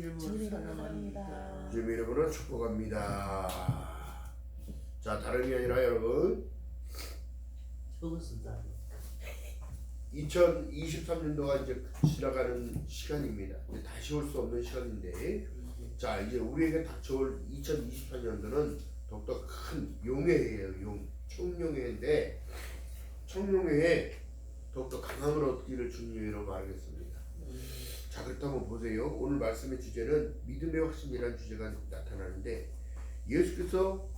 이름으로 사랑합니다. 주님 이름으로 축복합니다. 자, 다름이 아니라 여러분, 그것은 다 2023년도가 이제 지나가는 시간입니다. 이제 다시 올 수 없는 시간인데, 자, 이제 우리에게 닥쳐올 2024년도는 더욱더 큰 용의 해예요. 청룡해인데, 청룡해에 더욱더 강함을 얻기를 주님으로 말하겠습니다. 자, 그렇다면 보세요. 오늘 말씀의 주제는 믿음의 확신이라는 주제가 나타나는데, 예수께서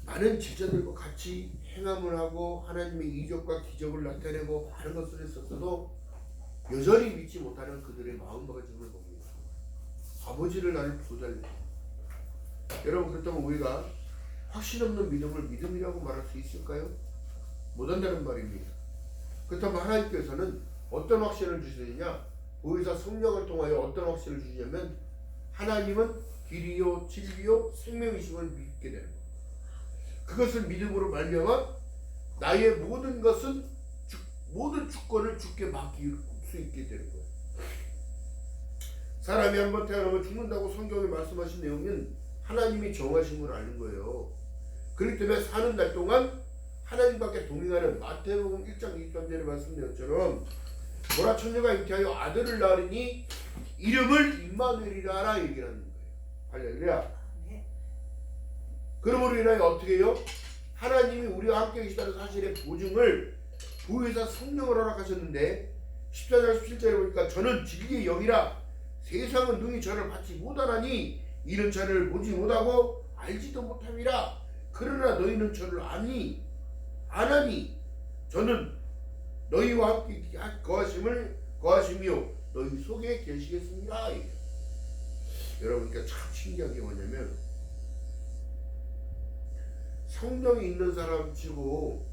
많은 제자들과 같이 행함을 하고 하나님의 이적과 기적을 나타내고 많은 것을 했었어도 여전히 믿지 못하는 그들의 마음가짐을 봅니다. 아버지를 나를 보살래. 여러분, 그렇다면 우리가 확신 없는 믿음을 믿음이라고 말할 수 있을까요? 못한다는 말입니다. 그렇다면 하나님께서는 어떤 확신을 주시느냐? 보혜사 성령을 통하여 어떤 확신을 주시냐면, 하나님은 길이요 진리요 생명이심을 믿게 되는 것. 그것을 믿음으로 말미암아 나의 모든 것은 모든 주권을 주께 맡길 수 있게 되는 거예요. 사람이 한번 태어나면 죽는다고 성경에 말씀하신 내용은 하나님이 정하심을 아는 거예요. 그렇기 때문에 사는 날 동안 하나님밖에 동행하는 마태복음 1장 23절에 말씀드렸처럼 보라 처녀가 잉태하여 아들을 낳으니 이름을 임마누엘이라 하라 얘기를 하는 거예요. 할렐루야. 그러므로 인하여 어떻게 해요? 하나님이 우리와 함께 계시다는 사실의 보증을 보혜사 성령을 허락하셨는데 14절 17절에 보니까 저는 진리의 영이라 세상은 능히 저를 받지 못하나니 이는 저를 보지 못하고 알지도 못함이라. 그러나 너희는 저를 아나니 저는 너희와 함께 거하시며 너희 속에 계시겠습니다. 여러분, 그러니까 참 신기한 게 뭐냐면 성령이 있는 사람 치고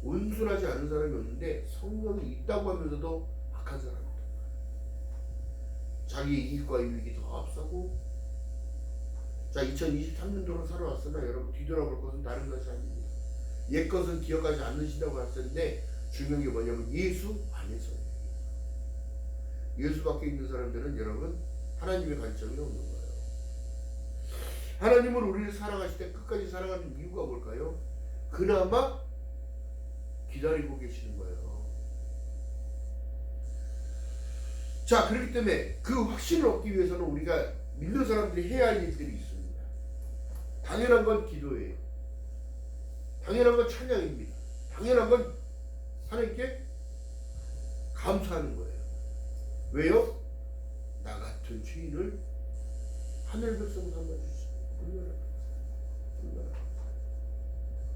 온순하지 않은 사람이 없는데 성령이 있다고 하면서도 악한 사람이다. 자기 이익과 유익이 더 앞서고, 자, 2023년도로 살아왔으나 여러분 뒤돌아볼 것은 다른 것이 아닙니다. 옛 것은 기억하지 않으신다고 했었는데 중요한 게 뭐냐면 예수 안에서예요. 예수 밖에 있는 사람들은 여러분 하나님의 관점이 없는 거예요. 하나님은 우리를 사랑하실 때 끝까지 사랑하는 이유가 뭘까요? 그나마 기다리고 계시는 거예요. 자, 그렇기 때문에 그 확신을 얻기 위해서는 우리가 믿는 사람들이 해야 할 일들이 있습니다. 당연한 건 기도예요. 당연한 건 찬양입니다. 당연한 건 하나님께 감사하는 거예요. 왜요? 나 같은 죄인을 하늘 백성 삼아주시고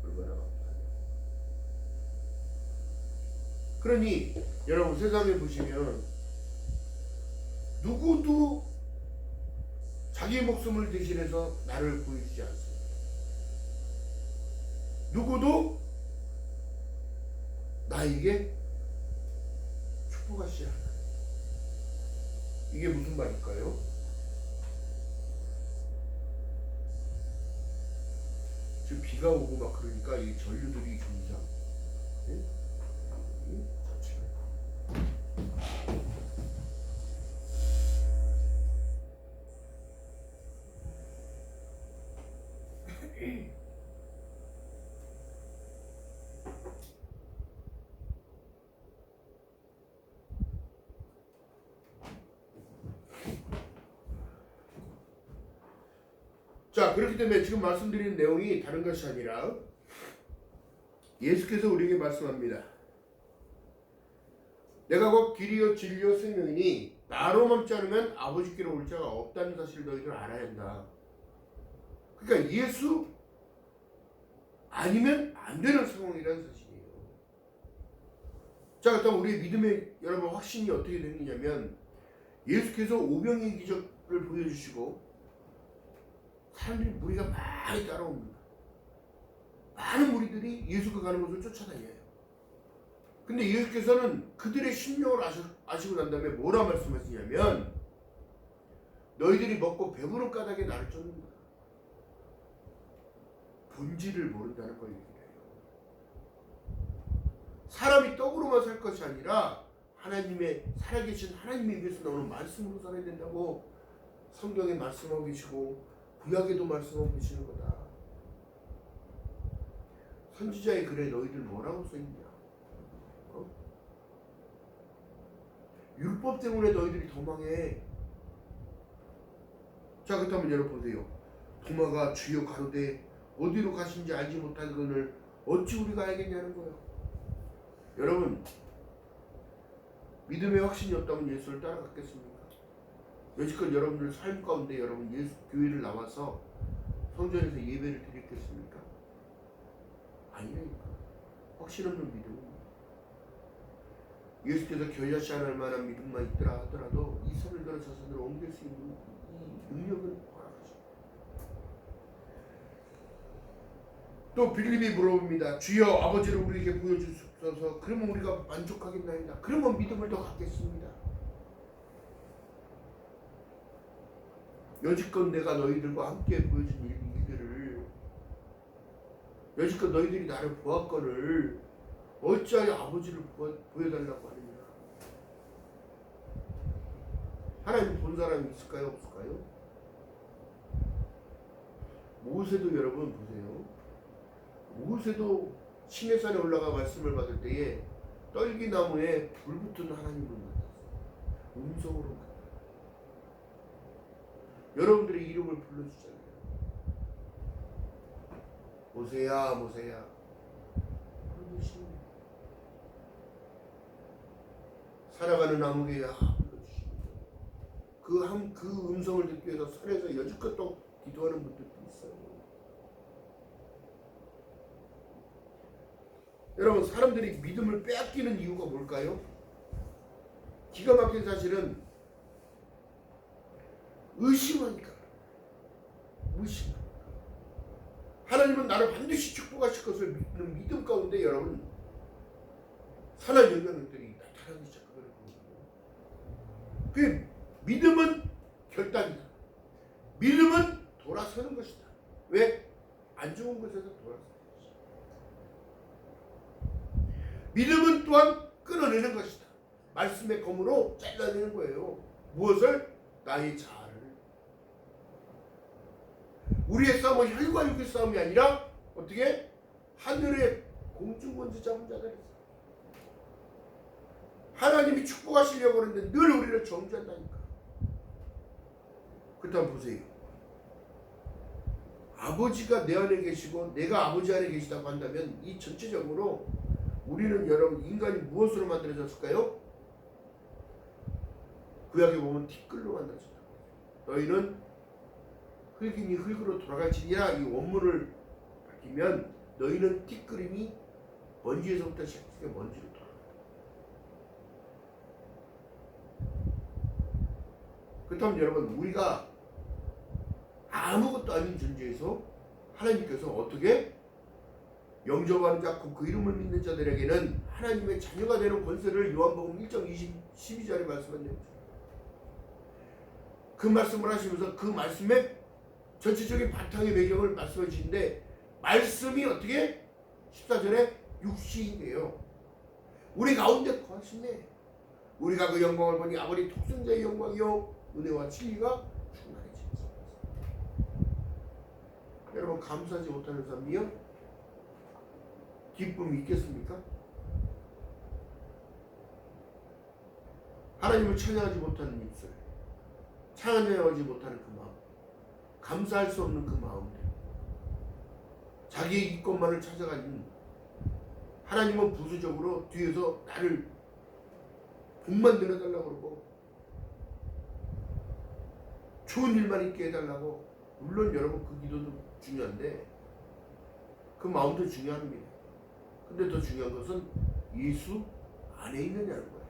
얼마나 감사해요. 그러니 여러분, 세상에 보시면 누구도 자기 목숨을 대신해서 나를 구해주지 않습니다. 누구도 나에게 축복하시지 않아요. 이게 무슨 말일까요? 지금 비가 오고 막 그러니까 이 전류들이 좀 이상. 네? 자, 그렇기 때문에 지금 말씀드리는 내용이 다른 것이 아니라 예수께서 우리에게 말씀합니다. 내가 곧 길이요 진리요 생명이니 나로 멈지 않으면 아버지께로 올 자가 없다는 사실을 너희들 알아야 한다. 그러니까 예수 아니면 안 되는 상황이라는 사실이에요. 자, 그렇다면 우리의 믿음의 여러분 확신이 어떻게 되느냐면 예수께서 오병이의 기적을 보여주시고 사람들이 무리가 많이 따라옵니다. 많은 무리들이 예수가 가는 곳을 쫓아다녀요. 근데 예수께서는 그들의 심령을 아시고 난 다음에 뭐라 말씀하시냐면 너희들이 먹고 배부른 까닭에 나를 쫓는다. 본질을 모른다는 걸 얘기해요. 사람이 떡으로만 살 것이 아니라 하나님의 살아계신 하나님의 입에서 나오는 말씀으로 살아야 된다고 성경에 말씀하고 계시고 구약에도 말씀하고 계시는 거다. 선지자의 글에 너희들 뭐라고 써있냐? 율법 때문에 너희들이 도망해. 자, 그렇다면 여러분 보세요. 도마가 주여 가로되 어디로 가신지 알지 못하거늘 어찌 우리가 알겠냐는 거예요. 여러분, 믿음의 확신이 없다면 예수를 따라갔겠습니까? 여지껏 여러분들 삶 가운데 여러분 예수 교회를 나와서 성전에서 예배를 드렸겠습니까? 아니라니까. 확신 없는 믿음. 예수께서 겨자씨 하나 만한 믿음만 있더라 하더라도 이 손을 들어 저 손으로 옮길 수 있는 이 능력은 허락하십니다. 또 빌립이 물어봅니다. 주여 아버지를 우리에게 보여주소서. 그러면 우리가 만족하겠나이다. 그러면 믿음을 더 갖겠습니다. 여지껏 내가 너희들과 함께 보여준 일들을 여지껏 너희들이 나를 보았거늘 어찌하여 아버지를 보여달라고 하느냐. 하나님 본 사람이 있을까요? 없을까요? 모세도 여러분 보세요. 모세도 시내산에 올라가 말씀을 받을 때에 떨기나무에 불붙은 하나님을 만났어요. 음성으로 만났어요. 여러분들의 이름을 불러주잖아요. 모세야 모세야 부르시는 살아가는 나무에야 불러주시는 그 음성을 듣기 위해서 산에서 여지껏 또 기도하는 분들도 있어요. 여러분, 사람들이 믿음을 빼앗기는 이유가 뭘까요? 기가 막힌 사실은 의심하니까. 하나님은 나를 반드시 축복하실 것을 믿는 믿음 가운데 여러분 선한 영향력들이 나타나기 시작하는 거예요. 그 믿음은 결단이다. 믿음은 돌아서는 것이다. 왜? 안 좋은 것에서 돌아서는 것이다. 믿음은 또한 끊어내는 것이다. 말씀의 검으로 잘라내는 거예요. 무엇을? 나의 자아를. 우리의 싸움은 혈과 육의 싸움이 아니라 어떻게? 하늘의 공중권세 잡은 자들이 있어요. 하나님이 축복하시려고 하는데 늘 우리를 정죄한다니까. 그렇다면 보세요. 아버지가 내 안에 계시고 내가 아버지 안에 계시다고 한다면 이 전체적으로 우리는 여러분 인간이 무엇으로 만들어졌을까요? 구약에 보면 티끌로 만들어졌다. 너희는 흙이니 흙으로 돌아갈지니라. 이 원문을 밝히면 너희는 티끌이니 먼지에서부터 시작해서 먼지로 돌아간다. 그렇다면 여러분 우리가 아무것도 아닌 존재에서 하나님께서 어떻게 영접하는 자 그 이름을 믿는 자들에게는 하나님의 자녀가 되는 권세를 요한복음 1장 12절에 말씀하는 그 말씀을 하시면서 그 말씀의 전체적인 바탕의 배경을 말씀해 주시는데 말씀이 어떻게 14절에 육신이 돼요. 우리 가운데 거하시네. 우리가 그 영광을 보니 아버지 독생자의 영광이요 은혜와 진리가 충만해지면서. 여러분 감사하지 못하는 삶이요? 기쁨이 있겠습니까? 하나님을 찬양하지 못하는 입술, 찬양하지 못하는 그 마음, 감사할 수 없는 그 마음들, 자기의 이것만을 찾아가는 하나님은 부수적으로 뒤에서 나를 복만 늘어달라고 그러고 좋은 일만 있게 해달라고. 물론 여러분 그 기도도 중요한데 그 마음도 중요합니다. 근데 더 중요한 것은 예수 안에 있느냐는 거예요.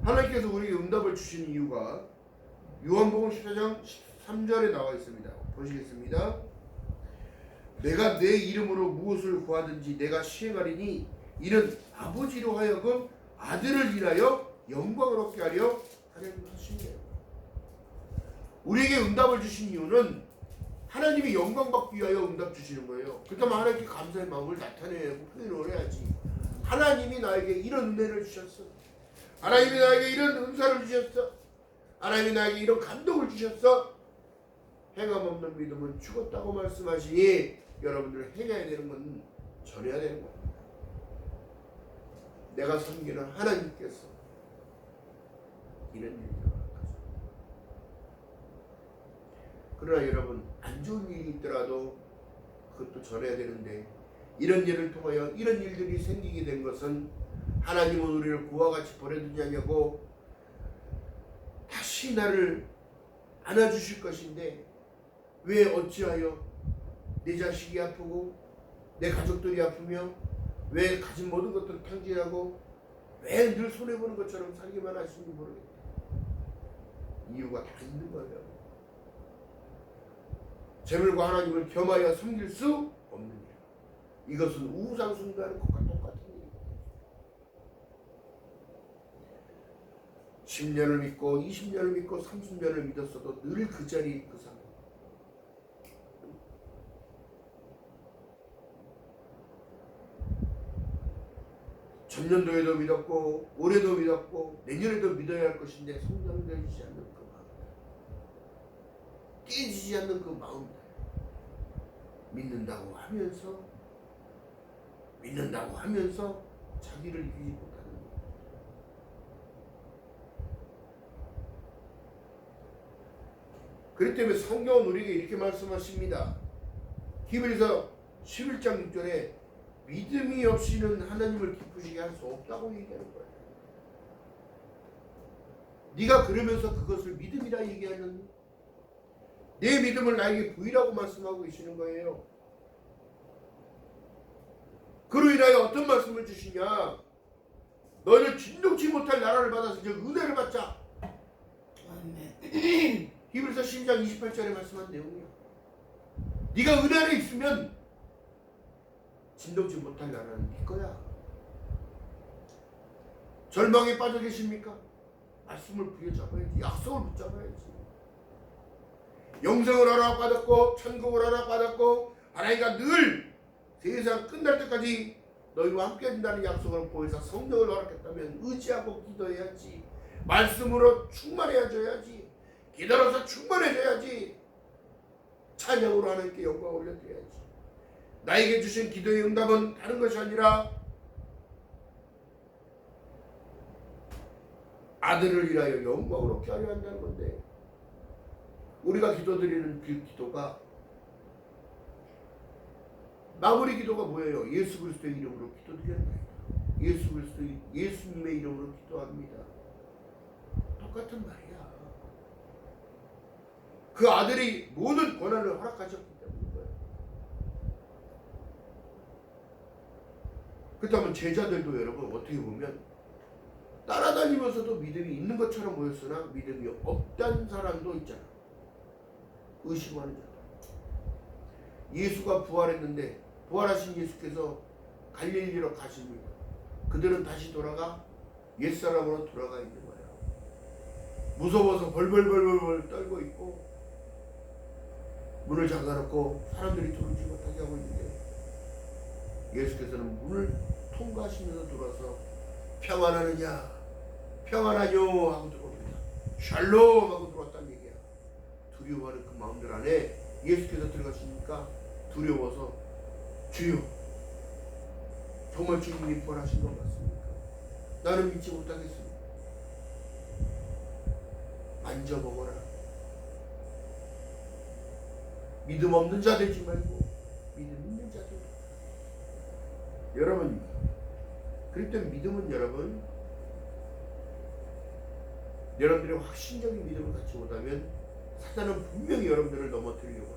하나님께서 우리에게 응답을 주신 이유가 요한복음 14장 13절에 나와 있습니다. 보시겠습니다. 내가 내 이름으로 무엇을 구하든지 내가 시행하리니 이는 아버지로 하여금 아들을 인하여 영광을 얻게 하려 하려는 것입니다. 우리에게 응답을 주신 이유는 하나님이 영광 받기 위하여 응답 주시는 거예요. 그렇다면 하나님께 감사의 마음을 나타내고 표현을 해야지. 하나님이 나에게 이런 은혜를 주셨어. 하나님이 나에게 이런 은사를 주셨어. 하나님이 나에게 이런 감동을 주셨어. 행함 없는 믿음은 죽었다고 말씀하시니 여러분들 행해야 되는 건 전해야 되는 거예요. 내가 섬기는 하나님께서 이런 일이 일어났다. 그러나 여러분 안 좋은 일이 있더라도 그것도 전해야 되는데 이런 일을 통하여 이런 일들이 생기게 된 것은 하나님은 우리를 그와 같이 버려두지 않냐고 다시 나를 안아주실 것인데 왜 어찌하여 내 자식이 아프고 내 가족들이 아프며 왜 가진 모든 것들을 탕진하고 왜 늘 손해보는 것처럼 살기만 하시는지 모르겠다. 이유가 다 있는 거예요. 재물과 하나님을 겸하여 섬길 수 없는 일. 이것은 우상 숭배하는 것과 똑같은 일입니다. 10년을 믿고 20년을 믿고 30년을 믿었어도 늘 그 자리 그 상황. 전년도에도 믿었고 올해도 믿었고 내년에도 믿어야 할 것인데 성장되지 않는 그 마음, 깨지지 않는 그 마음, 믿는다고 하면서 자기를 이기지 못하는 거예요. 그렇기 때문에 성경은 우리에게 이렇게 말씀하십니다. 히브리서 11장 6절에 믿음이 없이는 하나님을 기쁘시게 할 수 없다고 얘기하는 거예요. 네가 그러면서 그것을 믿음이라 얘기하는 내 믿음을 나에게 부이라고 말씀하고 계시는 거예요. 그로 인하여 어떤 말씀을 주시냐? 너희는 진동치 못할 나라를 받아서 이제 은혜를 받자. 히브리서 12장 28절에 말씀한 내용이야. 네가 은혜 안에 있으면 진동치 못할 나라는 네 거야. 절망에 빠져 계십니까? 말씀을 부여잡아야지. 약속을 붙잡아야지. 영생을 하나 받았고 천국을 하나 받았고 하나님과 늘 세상 끝날 때까지 너희와 함께 해준다는 약속을 보여서 성령을 허락했다면 의지하고 기도해야지. 말씀으로 충만해져야지. 기도로서 충만해져야지. 찬양으로 하나님께 영광을 올려드려야지. 나에게 주신 기도의 응답은 다른 것이 아니라 아들을 위하여 영광을 얻게 하려 한다는 건데 우리가 기도드리는 그 기도가 마무리 기도가 뭐예요? 예수 그리스도의 이름으로 기도드리는 거예요. 예수님의 이름으로 기도합니다. 똑같은 말이야. 그 아들이 모든 권한을 허락하셨기 때문인 거예요. 그렇다면 제자들도 여러분 어떻게 보면 따라다니면서도 믿음이 있는 것처럼 보였으나 믿음이 없다는 사람도 있잖아. 의심하는 자들. 예수가 부활했는데 부활하신 예수께서 갈릴리로 가십니다. 그들은 다시 돌아가 옛사람으로 돌아가 있는 거예요. 무서워서 벌벌 떨고 있고 문을 잠가놓고 사람들이 들어오지 못하게 하고 있는데 예수께서는 문을 통과하시면서 들어와서 평안하느냐 평안하뇨 하고 들어옵니다. 샬롬 하고 들어왔다는 얘기야. 두려워하는 그 마음들 안에 예수께서 들어가시니까 두려워서 주여 정말 주님이 부활하신 것 같습니까? 나는 믿지 못하겠습니다. 만져보거라. 믿음 없는 자 되지 말고 믿음 있는 자 되라. 여러분 그럴 때 믿음은 여러분들이 확신적인 믿음을 갖지 못하면 사단은 분명히 여러분들을 넘어뜨리려고 해요.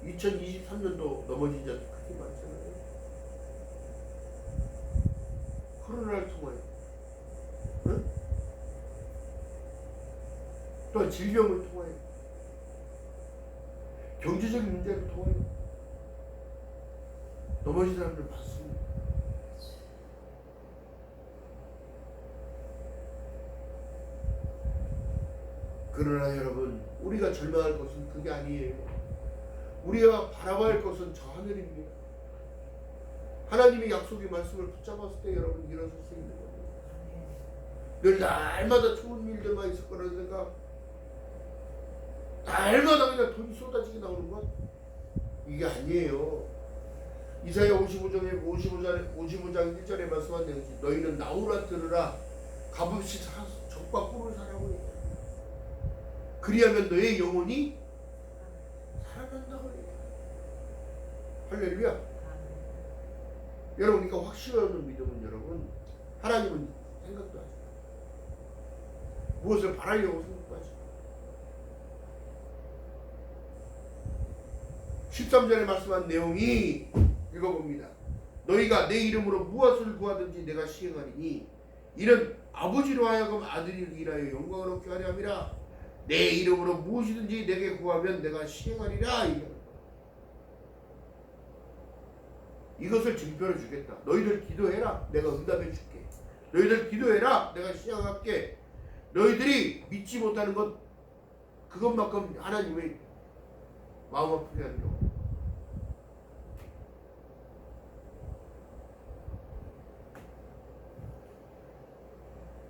2023년도 넘어진 자들 크게 많잖아요. 코로나를 통하여 응? 또 질병을 통하여 경제적인 문제를 통하여 넘어진 사람들 많습니다. 그러나 여러분, 우리가 절망할 것은 그게 아니에요. 우리가 바라봐야 할 것은 저 하늘입니다. 하나님의 약속의 말씀을 붙잡았을 때 여러분 일어설 수 있는 겁니다. 늘 날마다 좋은 일들만 있을 거라는 생각, 날마다 그냥 돈이 쏟아지게 나오는 것, 이게 아니에요. 이사야 55장 1절에 말씀한 내용이, 너희는 나오라 들으라, 값없이 적과 꿀을 사라고 해요. 그리하면 너의 영혼이 살아난다고 해요. 할렐루야. 여러분, 그러니까 확신이 없는 믿음은 여러분, 하나님은 생각도 하지 마요. 무엇을 바라려고 생각도 하지 마요. 13절에 말씀한 내용이 읽어봅니다. 너희가 내 이름으로 무엇을 구하든지 내가 시행하리니 이는 아버지로 하여금 아들을 위하여 영광을 얻게 하려 함이라. 내 이름으로 무엇이든지 내게 구하면 내가 시행하리라. 이것을 증표로 주겠다. 너희들 기도해라, 내가 응답해 줄게. 너희들 기도해라, 내가 시행할게. 너희들이 믿지 못하는 것, 그것만큼 하나님의 마음 아프게 하는 거.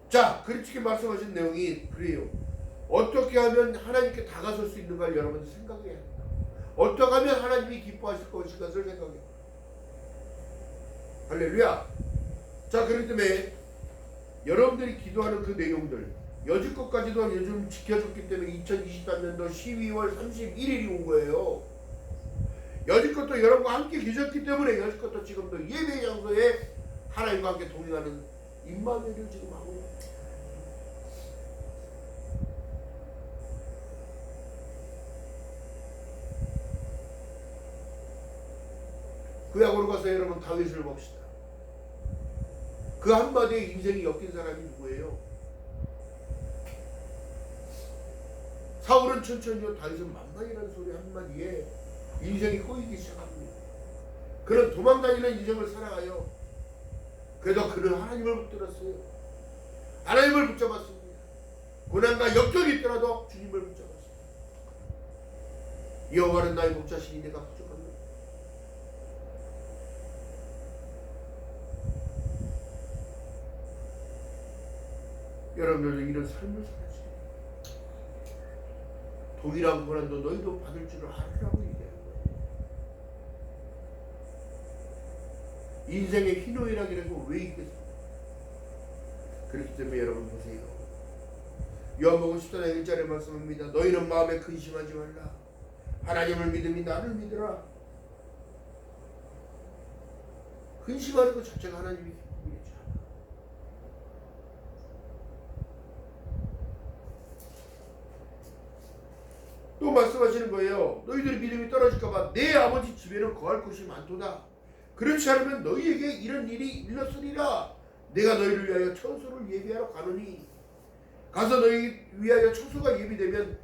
자, 그렇게 말씀하신 내용이 그래요. 어떻게 하면 하나님께 다가설 수 있는가를 여러분들 생각해야 합니다. 어떻게 하면 하나님이 기뻐하실 것인가를 생각해요. 할렐루야. 자, 그렇기 때문에 여러분들이 기도하는 그 내용들, 여지껏까지도 요즘 지켜줬기 때문에 2023년도 12월 31일이 온 거예요. 여지껏도 여러분과 함께 계셨기 때문에 여지껏도 지금도 예배 장소에 하나님과 함께 동행하는 임마누엘을 지금 하고 있어요. 구약으로 가서 여러분 다윗을 봅시다. 그 한마디에 인생이 엮인 사람이 누구예요? 사울은 천천히요, 다윗은 만만이라는 소리 한마디에 인생이 꼬이기 시작합니다. 그는 도망다니는 인생을 살아가요. 그래도 그는 하나님을 붙들었어요. 하나님을 붙잡았습니다. 고난과 역경이 있더라도 주님을 붙잡았습니다. 여호와는 나의 목자시니 내가 부족합니다. 여러분들도 이런 삶을 살아야지. 동일한 고난도 너희도 받을 줄을 알으라고 얘기하는 거예요. 인생의 희노애락이라고 왜 있겠습니까? 그렇기 때문에 여러분 보세요. 요한복음 10장 1절에 말씀합니다. 너희는 마음에 근심하지 말라. 하나님을 믿음이 나를 믿으라. 근심하는 것 자체가 하나님이 기쁨이죠. 또 말씀하시는 거예요. 너희들의 믿음이 떨어질까봐 내 아버지 집에는 거할 곳이 많도다. 그렇지 않으면 너희에게 이런 일이 일렀으리라. 내가 너희를 위하여 처소를 예비하러 가노니 가서 너희 위하여 처소가 예비되면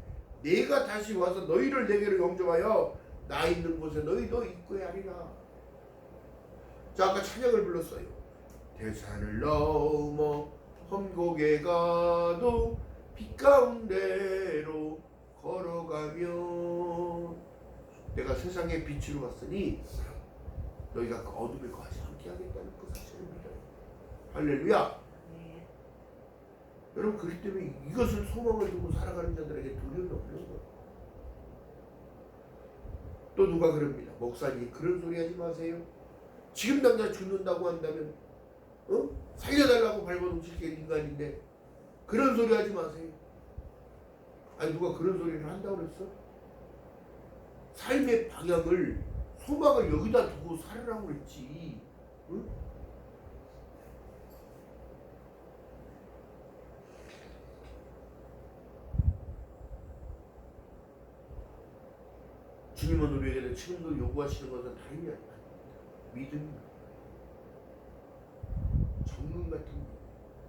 내가 다시 와서 너희를 내게로 영접하여 나 있는 곳에 너희도 입고야 하리라. 자, 아까 찬양을 불렀어요. 대산을 넘어 험곡에 가도 빛 가운데로 걸어가면 내가 세상의 빛으로 왔으니 너희가 그 어둠에 거하지 않게 하겠다는 그 사실을 믿어요. 할렐루야. 네. 여러분, 그렇기 때문에 이것을 소망을 두고 살아가는 자들에게 두려움이 없는 거예요. 또 누가 그럽니다. 목사님 그런 소리 하지 마세요. 지금 당장 죽는다고 한다면 살려달라고 발버둥칠 게 인간인데 그런 소리 하지 마세요. 아니, 누가 그런 소리를 한다고 그랬어? 삶의 방향을, 소망을 여기다 두고 살으라고 그랬지. 응? 주님은 우리에게 지금도 요구하시는 것은 다름이 아닙니다. 믿음입니다. 정금 같은 믿음,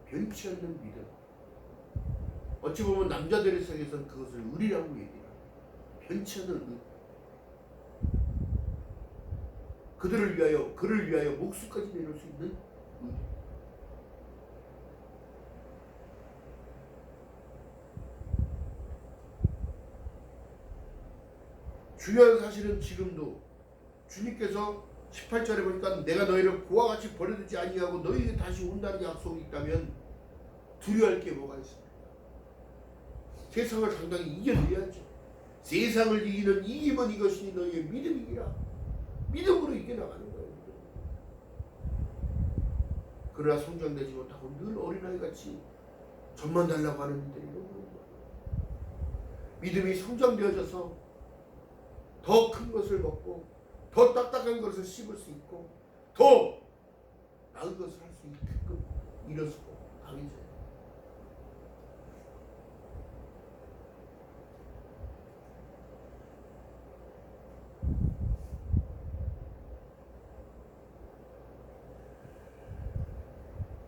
변치 않는 믿음. 어찌 보면 남자들의 세계에서는 그것을 의리라고 얘기해요. 변치 않는 의. 그들을 위하여, 그를 위하여 목숨까지 내놓을 수 있는 의. 중요한 사실은 지금도 주님께서 18절에 보니까 내가 너희를 고와 같이 버려두지 아니하고 너희에게 다시 온다는 약속이 있다면 두려워할 게 뭐가 있습니까? 세상을 당당히 이겨내야죠. 세상을 이기는 이김은 이것이니 너희의 믿음이기라. 믿음으로 이겨나가는 거예요. 그러나 성장되지 못하고 늘 어린아이같이 젖만 달라고 하는 이들이 너무 많아요. 믿음이 성장되어져서 더 큰 것을 먹고 더 딱딱한 것을 씹을 수 있고 더 나은 것을 할 수 있게끔 일어서고 강해져요.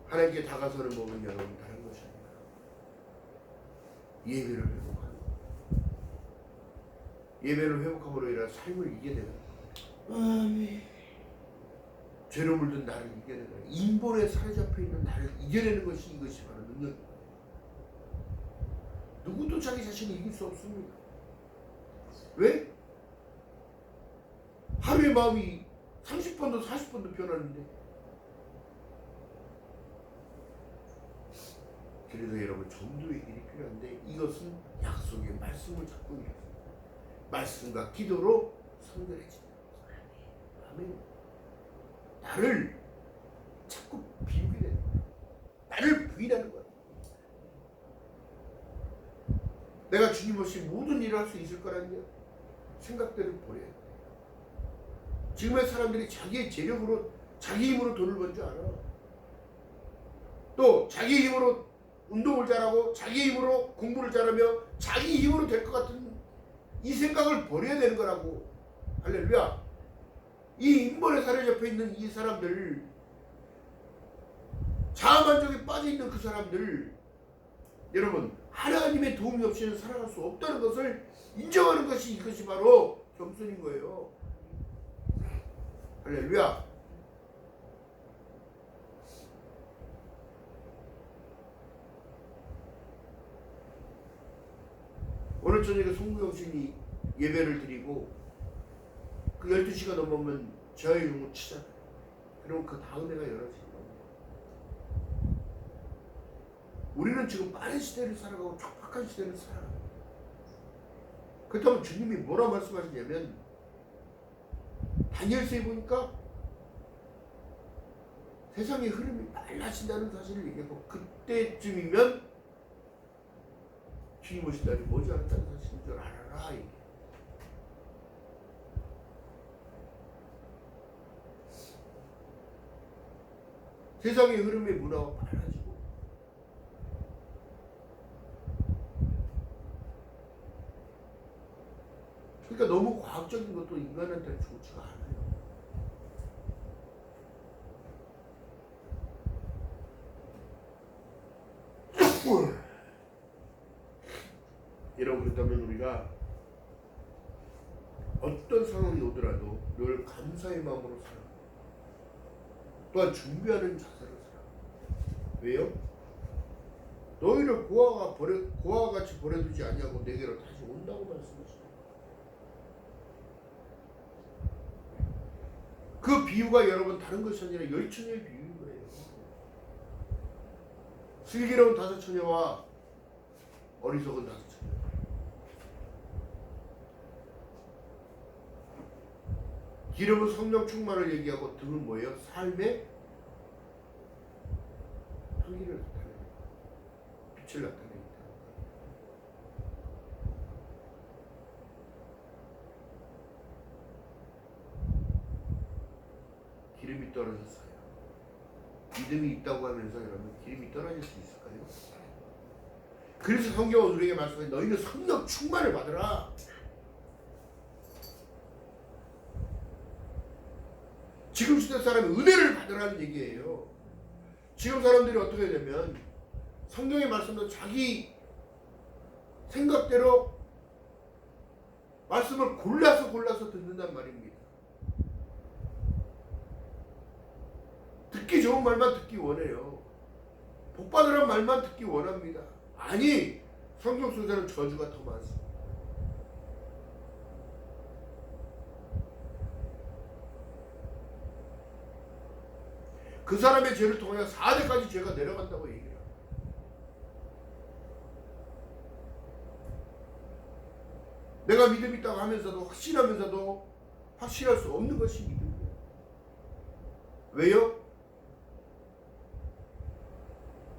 하나님께 다가서는 법은 여러분 다른 것이 아니라 예배를 회복하는 것. 예배를 회복함으로 인한 삶을 이겨내는 것. 아멘. 죄로 물든 나를 이겨내는 것. 인본에 사로잡혀 있는 나를 이겨내는 것이 이것이 바로 능력입니다. 누구도 자기 자신을 이길 수 없습니다. 왜? 하루의 마음이 30번도 40번도 변하는데. 그래서 여러분 전도의 길이 필요한데 이것은 약속의 말씀을 잡고 있습니다. 말씀과 기도로 성결해진다. 아멘. 나를 자꾸 비우게 된다. 나를 부인하는 거야. 내가 주님 없이 모든 일을 할 수 있을 거라는 생각들을 버려야 돼. 지금의 사람들이 자기의 재력으로 자기 힘으로 돈을 번 줄 알아. 또 자기 힘으로 운동을 잘하고 자기 힘으로 공부를 잘하며 자기 힘으로 될 것 같은 이 생각을 버려야 되는 거라고. 할렐루야. 이 인본에 사로잡혀 있는 이 사람들, 자아만족에 빠져있는 그 사람들, 여러분 하나님의 도움이 없이는 살아갈 수 없다는 것을 인정하는 것이 이것이 바로 겸손인 거예요. 할렐루야. 오늘 저녁에 송구영신이 예배를 드리고 그 12시가 넘으면 재활용을 치잖아요. 그럼 그 다음 해가 11시가 넘어요. 우리는 지금 빠른 시대를 살아가고 촉박한 시대를 살아가요. 그렇다면 주님이 뭐라 말씀하시냐면 다니엘서에 보니까 세상의 흐름이 빨라진다는 사실을 얘기하고 그때쯤이면 주님 오신 날이 머지않았다는 사실인 줄 알아라. 세상의 흐름의 문화가 빨라지고 그러니까 너무 과학적인 것도 인간한테 좋지가 않아요. 여러분 그렇다면 우리가 어떤 상황이 오더라도 늘 감사의 마음으로 살아. 또한 준비하는 자세로 살아. 왜요? 너희를 고아와 같이 버려두지 아니하고 내게로 다시 온다고 말씀하시죠. 그 비유가 여러분 다른 것이 아니라 열처녀의 비유인 거예요. 슬기로운 다섯 처녀와 어리석은 다섯 처녀. 기름은 성령 충만을 얘기하고 등은 뭐예요? 삶의 향기를 나타내는 빛을 나타냅니다. 기름이 떨어졌어요. 믿음이 있다고 하면서 여러분 기름이 떨어질 수 있을까요? 그래서 성경은 우리에게 말씀해 너희는 성령 충만을 받으라. 지금 시대 사람이 은혜를 받으라는 얘기예요. 지금 사람들이 어떻게 되면 성경의 말씀도 자기 생각대로 말씀을 골라서 듣는단 말입니다. 듣기 좋은 말만 듣기 원해요. 복 받으란 말만 듣기 원합니다. 아니, 성경 속에는 저주가 더 많습니다. 그 사람의 죄를 통하여 4대까지 죄가 내려간다고 얘기해요. 내가 믿음 있다고 하면서도 확신하면서도 확신할 수 없는 것이 믿음이에요. 왜요?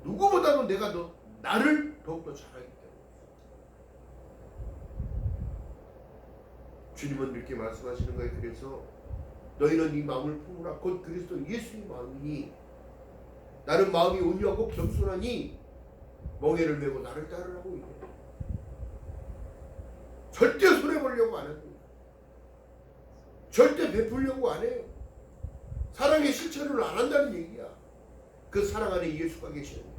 누구보다도 내가 나를 더욱더 잘하기 때문에. 주님은 이렇게 말씀하시는 거예요. 그래서 너희는 이 마음을 품으라. 곧 그리스도 예수의 마음이니 나는 마음이 온유하고 겸손하니 멍에를 메고 나를 따르라고 얘기해요. 절대 손해보려고 안 합니다. 절대 베풀려고 안 해요. 사랑의 실천을 안 한다는 얘기야. 그 사랑 안에 예수가 계시는데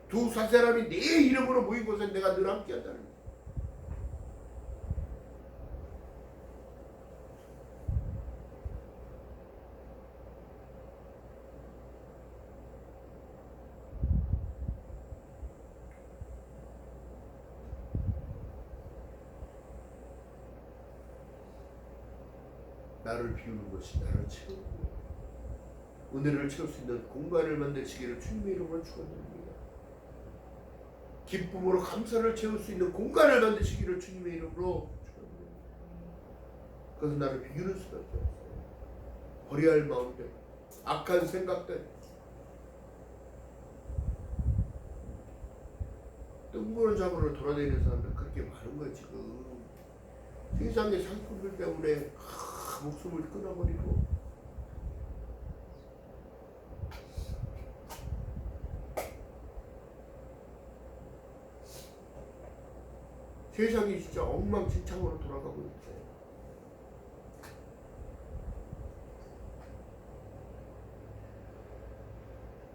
두 사람이 내 이름으로 모인 곳에 내가 늘 함께 한다는 거예요. 나를 비우는 것이 나를 채우고 은혜를 채울 수 있는 공간을 만드시기를 주님의 이름으로 축원드립니다. 기쁨으로 감사를 채울 수 있는 공간을 만드시기를 주님의 이름으로 축원드립니다. 그것은 나를 비우는 수밖에 없어요. 버려야 할 마음들, 악한 생각들, 뜬구름 잡으러 돌아다니는 사람들 그렇게 많은 거예요. 지금 세상의 상품들 때문에 목숨을 끊어버리고 세상이 진짜 엉망진창으로 돌아가고 있어요.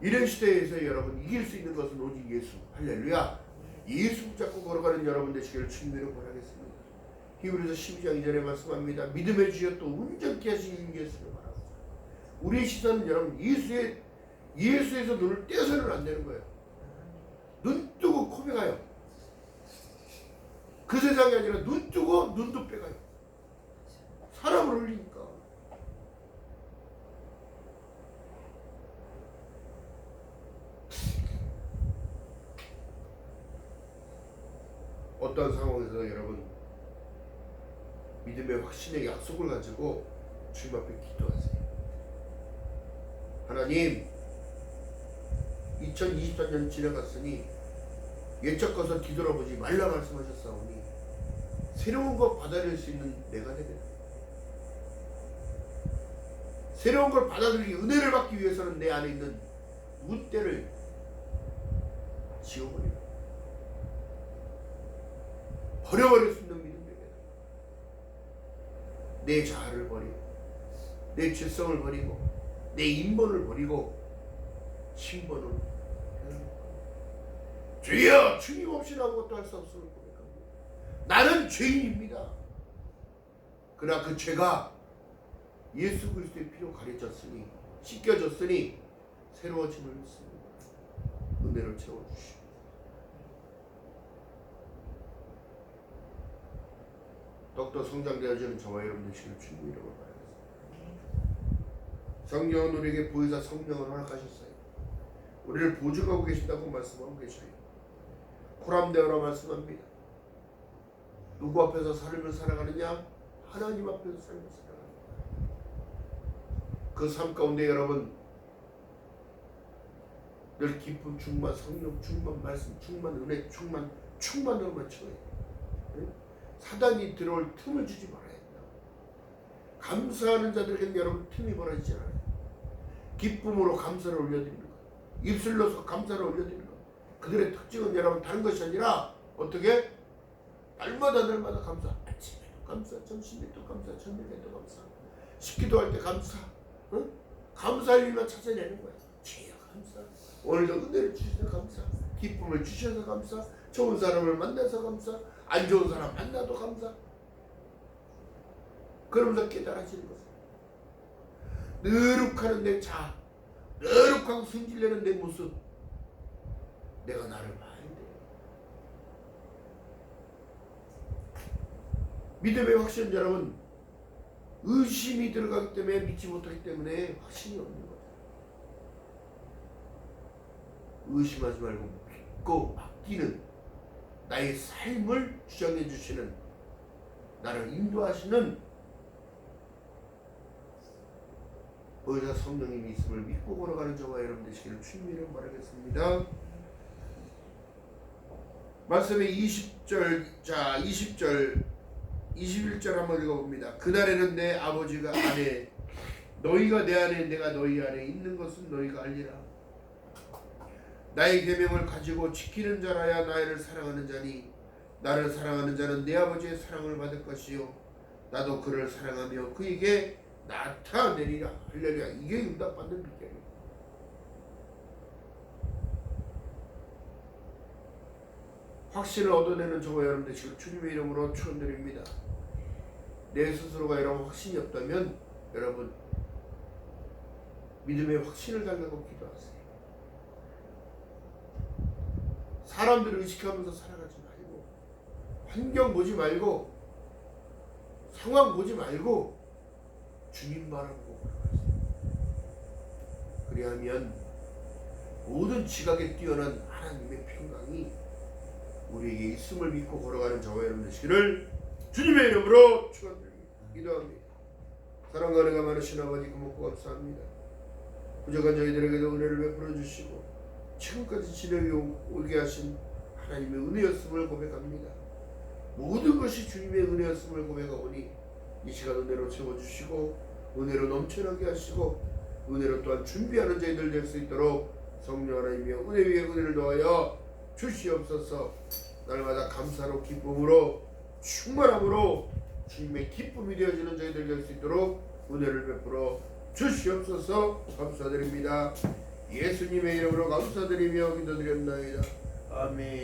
이런 시대에서 여러분 이길 수 있는 것은 오직 예수. 할렐루야. 예수 붙잡고 걸어가는 여러분 되시기를 주님으로 바라겠습니다. 히브리서 12장 2절에 말씀합니다. 믿음의 주여 또 온전케 하시는 예수를 바라고. 우리의 시선은 여러분 예수에서 눈을 떼서는 안 되는 거예요. 눈 뜨고 코 빼가요. 그 세상이 아니라 눈 뜨고 눈도 빼가요. 사람을 흘리니까. 어떠한 상황에서 여러분 믿음의 확신의 약속을 가지고 주님 앞에 기도하세요. 하나님, 2024년 지나갔으니 옛적 것을 뒤돌아보지 말라 말씀하셨사오니 새로운 것 받아들일 수 있는 내가 되겠다. 새로운 걸 받아들이기 은혜를 받기 위해서는 내 안에 있는 문대를 지워버리라. 버려버릴 수 있는 믿음 되게 내 자아를 버리고 내 죄성을 버리고 내 인본을 버리고 신본을 주여 주님 없이는 아무것도 할 수 없음을 고백합니다. 나는 죄인입니다. 그러나 그 죄가 예수 그리스도의 피로 가려졌으니 씻겨졌으니 새로워짐을 믿습니다. 은혜를 채워주시오. 더욱더 성장되어지는 저와 여러분 되시기를 주님 이름으로 바라겠습니다. 성령은 우리에게 보혜사 성령을 허락하셨어요. 우리를 보증하고 계신다고 말씀하고 계셔요. 코람데오라 말씀합니다. 누구 앞에서 삶을 살아가느냐? 하나님 앞에서 삶을 살아가느냐. 그 삶 가운데 여러분 늘 기쁨 충만, 성령 충만, 말씀 충만, 은혜 충만, 충만으로만 채워야 돼요. 사단이 들어올 틈을 주지 말아야 된다. 감사하는 자들에게는 여러분 틈이 벌어지지 않아요. 기쁨으로 감사를 올려드리는 것, 입술로서 감사를 올려드리는 것. 그들의 특징은 여러분 다른 것이 아니라 어떻게? 날마다 감사. 아침에도 감사, 점심에도 감사, 저녁에도 감사. 식기도 할 때 감사. 응? 감사할 일만 찾아내는 거야. 주여 감사. 오늘도 은혜를 주셔서 감사. 기쁨을 주셔서 감사. 좋은 사람을 만나서 감사. 안 좋은 사람 만나도 감사. 그러면서 깨달아지는 것은 느룩하는 내 자아, 느룩하고 승질내는 내 모습, 내가 나를 봐야 돼. 믿음의 확신 여러분, 의심이 들어가기 때문에 믿지 못하기 때문에 확신이 없는 거예요. 의심하지 말고 믿고 맡기는 나의 삶을 주장해 주시는, 나를 인도하시는 의사 성령님이 있음을 믿고 걸어가는 저와 여러분 되시기를 주님의 이름 바라겠습니다. 말씀의 20절, 자 20절 21절 한번 읽어봅니다. 그날에는 내 아버지가 안에 너희가 내 안에 내가 너희 안에 있는 것은 너희가 알리라. 나의 계명을 가지고 지키는 자라야 나를 사랑하는 자니 나를 사랑하는 자는 내 아버지의 사랑을 받을 것이요 나도 그를 사랑하며 그에게 나타내리라. 할렐루야. 이게 응답받는 비결이에요. 확신을 얻어내는 저와 여러분 되시고 주님의 이름으로 축원드립니다. 내 스스로가 여러분 확신이 없다면 여러분 믿음의 확신을 달라고 기도하세요. 사람들을 의식하면서 살아가지 말고, 환경 보지 말고, 상황 보지 말고 주님만 보고 걸어가세요. 그리하면 모든 지각에 뛰어난 하나님의 평강이 우리에게 있음을 믿고 걸어가는 저와 여러분 되시기를 주님의 이름으로 축원드립니다. 기도합니다. 사랑과 은혜가 많으신 아버지 고맙고 감사합니다. 부족한 저희들에게도 은혜를 베풀어 주시고 지금까지 지내게 오게 하신 하나님의 은혜였음을 고백합니다. 모든 것이 주님의 은혜였음을 고백하오니 이 시간 은혜로 채워주시고 은혜로 넘쳐나게 하시고 은혜로 또한 준비하는 저희들 될 수 있도록 성령 하나님이여 은혜 위에 은혜를 더하여 주시옵소서. 날마다 감사로 기쁨으로 충만함으로 주님의 기쁨이 되어지는 저희들 될 수 있도록 은혜를 베풀어 주시옵소서. 감사드립니다. 예수님의 이름으로 감사드리며 기도드렸나이다. 아멘.